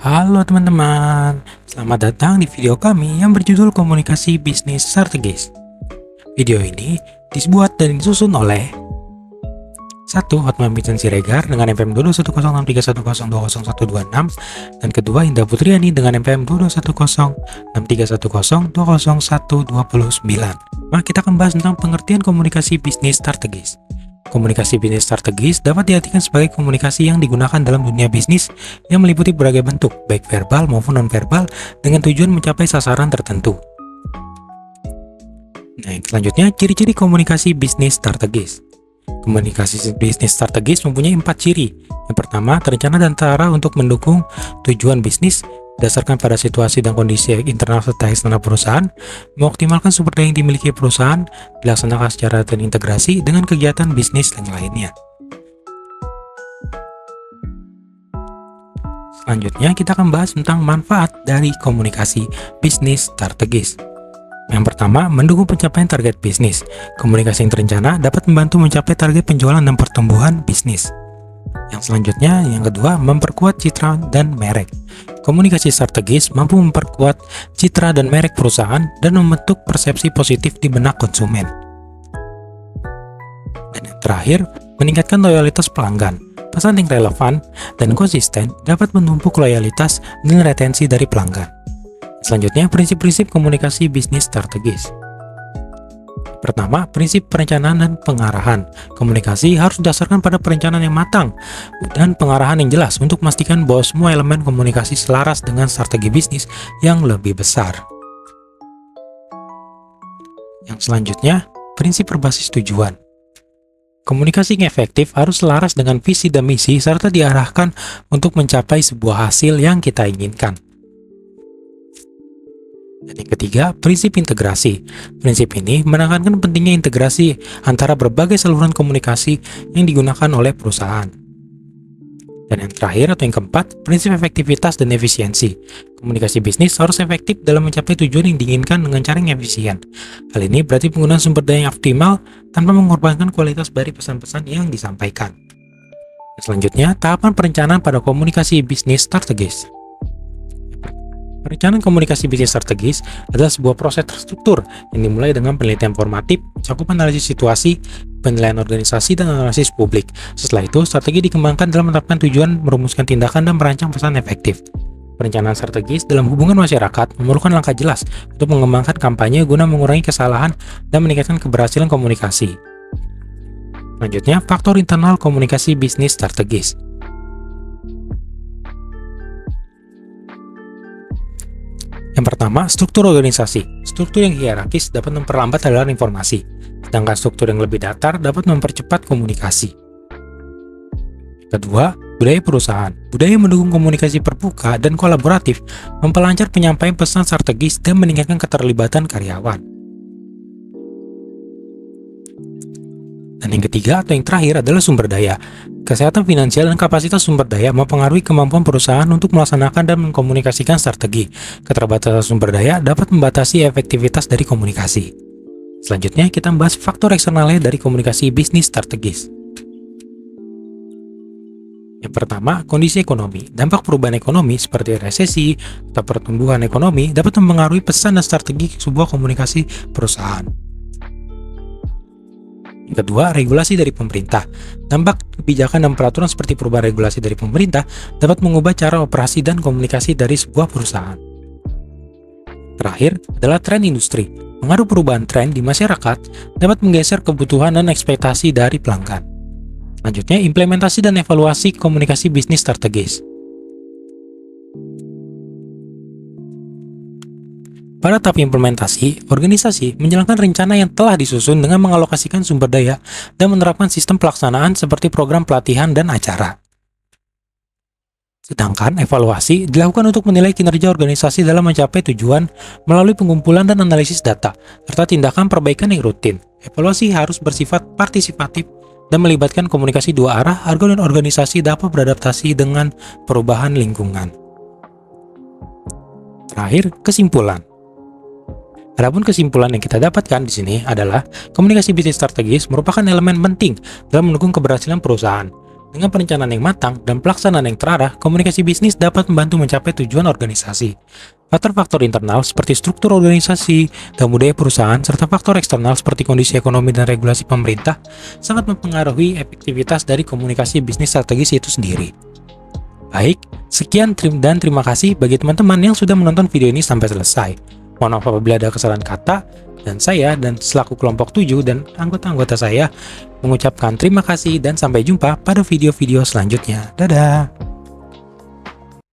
Halo teman-teman, selamat datang di video kami yang berjudul Komunikasi Bisnis Strategis. Video ini dibuat dan disusun oleh 1. Hotman Vincent Siregar dengan NPM 2210631020126 dan kedua Indah Putriani dengan NPM 2210631020129. Maka kita akan bahas tentang pengertian komunikasi bisnis strategis. Komunikasi bisnis strategis dapat diartikan sebagai komunikasi yang digunakan dalam dunia bisnis yang meliputi berbagai bentuk, baik verbal maupun non-verbal, dengan tujuan mencapai sasaran tertentu. Nah, selanjutnya, ciri-ciri komunikasi bisnis strategis. Komunikasi bisnis strategis mempunyai 4 ciri. Yang pertama, terencana dan cara untuk mendukung tujuan bisnis berdasarkan pada situasi dan kondisi internal serta eksternal perusahaan, mengoptimalkan sumber daya yang dimiliki perusahaan, dilaksanakan secara terintegrasi dengan kegiatan bisnis yang lainnya. Selanjutnya, kita akan bahas tentang manfaat dari komunikasi bisnis strategis. Yang pertama, mendukung pencapaian target bisnis. Komunikasi yang terencana dapat membantu mencapai target penjualan dan pertumbuhan bisnis. Yang selanjutnya, yang kedua, memperkuat citra dan merek. Komunikasi strategis mampu memperkuat citra dan merek perusahaan dan membentuk persepsi positif di benak konsumen. Dan yang terakhir, meningkatkan loyalitas pelanggan. Pesan yang relevan dan konsisten dapat menumpuk loyalitas dan retensi dari pelanggan. Selanjutnya, prinsip-prinsip komunikasi bisnis strategis. Pertama, prinsip perencanaan dan pengarahan. Komunikasi harus didasarkan pada perencanaan yang matang dan pengarahan yang jelas untuk memastikan bahwa semua elemen komunikasi selaras dengan strategi bisnis yang lebih besar. Yang selanjutnya, prinsip berbasis tujuan. Komunikasi yang efektif harus selaras dengan visi dan misi serta diarahkan untuk mencapai sebuah hasil yang kita inginkan. Dan yang ketiga, prinsip integrasi. Prinsip ini menekankan pentingnya integrasi antara berbagai saluran komunikasi yang digunakan oleh perusahaan. Dan yang terakhir atau yang keempat, prinsip efektivitas dan efisiensi. Komunikasi bisnis harus efektif dalam mencapai tujuan yang diinginkan dengan cara yang efisien. Hal ini berarti penggunaan sumber daya yang optimal tanpa mengorbankan kualitas dari pesan-pesan yang disampaikan. Selanjutnya, tahapan perencanaan pada komunikasi bisnis strategis. Perencanaan komunikasi bisnis strategis adalah sebuah proses terstruktur yang dimulai dengan penelitian formatif, cakupan analisis situasi, penilaian organisasi, dan analisis publik. Setelah itu, strategi dikembangkan dalam menetapkan tujuan, merumuskan tindakan, dan merancang pesan efektif. Perencanaan strategis dalam hubungan masyarakat memerlukan langkah jelas untuk mengembangkan kampanye guna mengurangi kesalahan dan meningkatkan keberhasilan komunikasi. Selanjutnya, faktor internal komunikasi bisnis strategis. Yang pertama, struktur organisasi. Struktur yang hierarkis dapat memperlambat aliran informasi, sedangkan struktur yang lebih datar dapat mempercepat komunikasi. Kedua, budaya perusahaan. Budaya yang mendukung komunikasi terbuka dan kolaboratif, memperlancar penyampaian pesan strategis dan meningkatkan keterlibatan karyawan. Dan yang ketiga atau yang terakhir adalah sumber daya. Kesehatan finansial dan kapasitas sumber daya mempengaruhi kemampuan perusahaan untuk melaksanakan dan mengkomunikasikan strategi. Keterbatasan sumber daya dapat membatasi efektivitas dari komunikasi. Selanjutnya, kita membahas faktor eksternalnya dari komunikasi bisnis strategis. Yang pertama, kondisi ekonomi. Dampak perubahan ekonomi seperti resesi atau pertumbuhan ekonomi dapat mempengaruhi pesan dan strategi sebuah komunikasi perusahaan. Yang kedua, regulasi dari pemerintah. Dampak kebijakan dan peraturan seperti perubahan regulasi dari pemerintah dapat mengubah cara operasi dan komunikasi dari sebuah perusahaan. Terakhir adalah tren industri. Pengaruh perubahan tren di masyarakat dapat menggeser kebutuhan dan ekspektasi dari pelanggan. Selanjutnya, implementasi dan evaluasi komunikasi bisnis strategis. Pada tahap implementasi, organisasi menjalankan rencana yang telah disusun dengan mengalokasikan sumber daya dan menerapkan sistem pelaksanaan seperti program pelatihan dan acara. Sedangkan evaluasi dilakukan untuk menilai kinerja organisasi dalam mencapai tujuan melalui pengumpulan dan analisis data, serta tindakan perbaikan yang rutin. Evaluasi harus bersifat partisipatif dan melibatkan komunikasi dua arah agar organisasi dapat beradaptasi dengan perubahan lingkungan. Terakhir, kesimpulan. Adapun kesimpulan yang kita dapatkan di sini adalah komunikasi bisnis strategis merupakan elemen penting dalam mendukung keberhasilan perusahaan. Dengan perencanaan yang matang dan pelaksanaan yang terarah, komunikasi bisnis dapat membantu mencapai tujuan organisasi. Faktor-faktor internal seperti struktur organisasi dan budaya perusahaan, serta faktor eksternal seperti kondisi ekonomi dan regulasi pemerintah, sangat mempengaruhi efektivitas dari komunikasi bisnis strategis itu sendiri. Baik, sekian dan terima kasih bagi teman-teman yang sudah menonton video ini sampai selesai. Mohon maaf apabila ada kesalahan kata, dan saya dan selaku kelompok 7 dan anggota-anggota saya mengucapkan terima kasih dan sampai jumpa pada video-video selanjutnya. Dadah!